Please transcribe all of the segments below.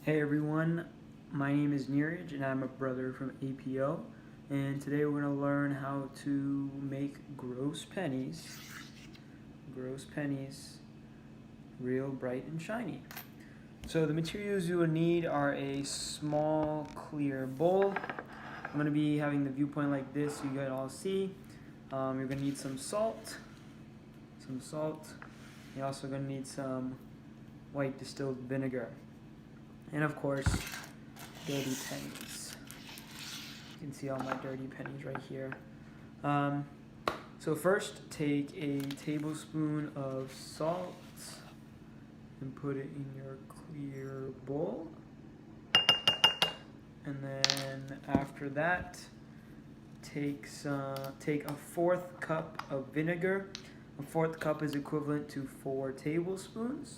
Hey everyone, my name is Neeraj and I'm a brother from APO, and today we're going to learn how to make gross pennies real bright and shiny. So the materials you will need are a small clear bowl. I'm going to be having the viewpoint like this so you guys all see. You're going to need some salt. You're also going to need some white distilled vinegar. And of course, dirty pennies. You can see all my dirty pennies right here. So first, take a tablespoon of salt and put it in your clear bowl. And then after that, take a fourth cup of vinegar. A fourth cup is equivalent to 4 tablespoons.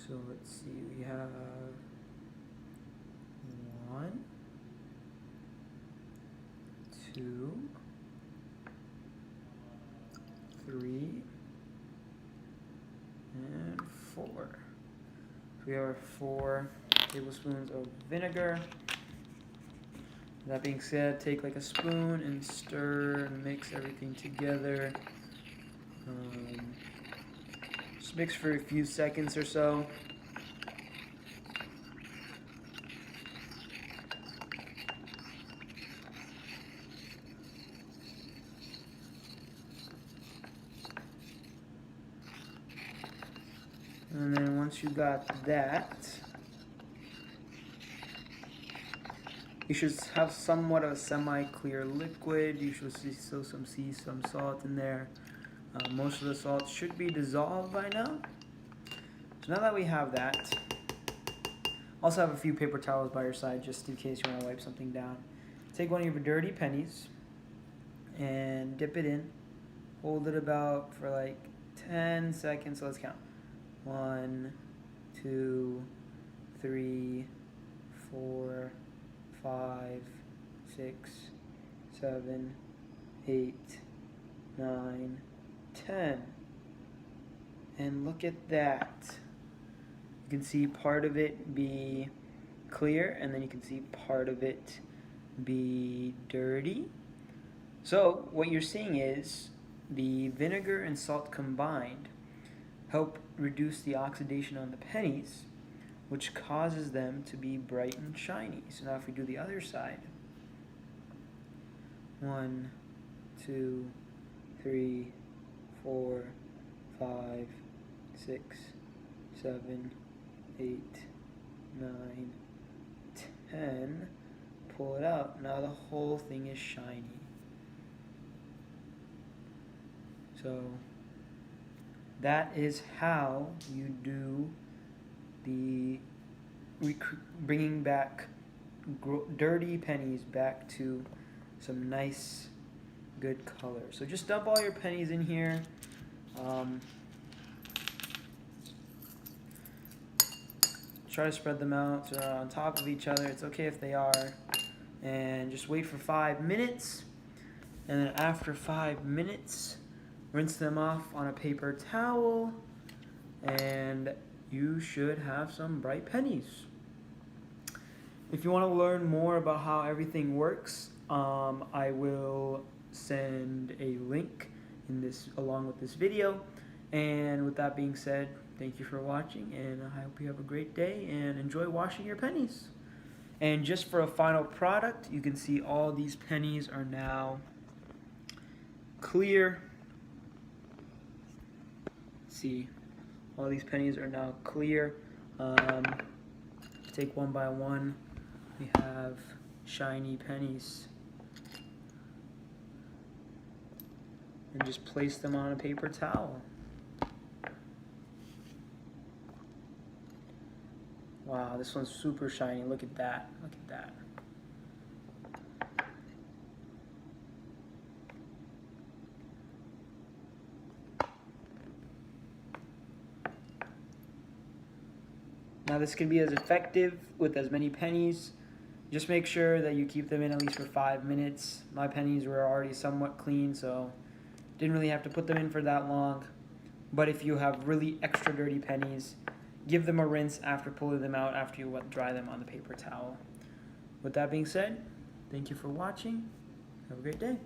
So let's see, we have 1, 2, 3, and 4. So we have 4 tablespoons of vinegar. That being said, take like a spoon and stir and mix everything together. Just mix for a few seconds or so. And then once you got that, you should have somewhat of a semi-clear liquid. You should see some salt in there. Most of the salt should be dissolved by now. So now that we have that, also have a few paper towels by your side just in case you want to wipe something down. Take one of your dirty pennies and dip it in. Hold it about for like 10 seconds. So let's count. 1, 2, 3, 4, 5, 6, 7, 8, 9, 10. And look at that. You can see part of it be clear, and then you can see part of it be dirty. So what you're seeing is the vinegar and salt combined help reduce the oxidation on the pennies, which causes them to be bright and shiny. So now if we do the other side, 1, 2, 3, 4, 5, 6, 7, 8, 9, 10. Pull it out. Now the whole thing is shiny. So that is how you do the bringing back dirty pennies back to some nice, good color. So just dump all your pennies in here. Try to spread them out so they're on top of each other. It's okay if they are. And just wait for 5 minutes. And then after 5 minutes, rinse them off on a paper towel. And you should have some bright pennies. If you want to learn more about how everything works, I will send a link in this along with this video. And with that being said, thank you for watching, and I hope you have a great day and enjoy washing your pennies. And just for a final product, you can see all these pennies are now clear. See, all these pennies are now clear. Take one by one. We have shiny pennies. And just place them on a paper towel. Wow, this one's super shiny. Look at that. Look at that. Now this can be as effective with as many pennies. Just make sure that you keep them in at least for 5 minutes. My pennies were already somewhat clean, so didn't really have to put them in for that long. But if you have really extra dirty pennies, give them a rinse after pulling them out, after you dry them on the paper towel. With that being said, thank you for watching. Have a great day.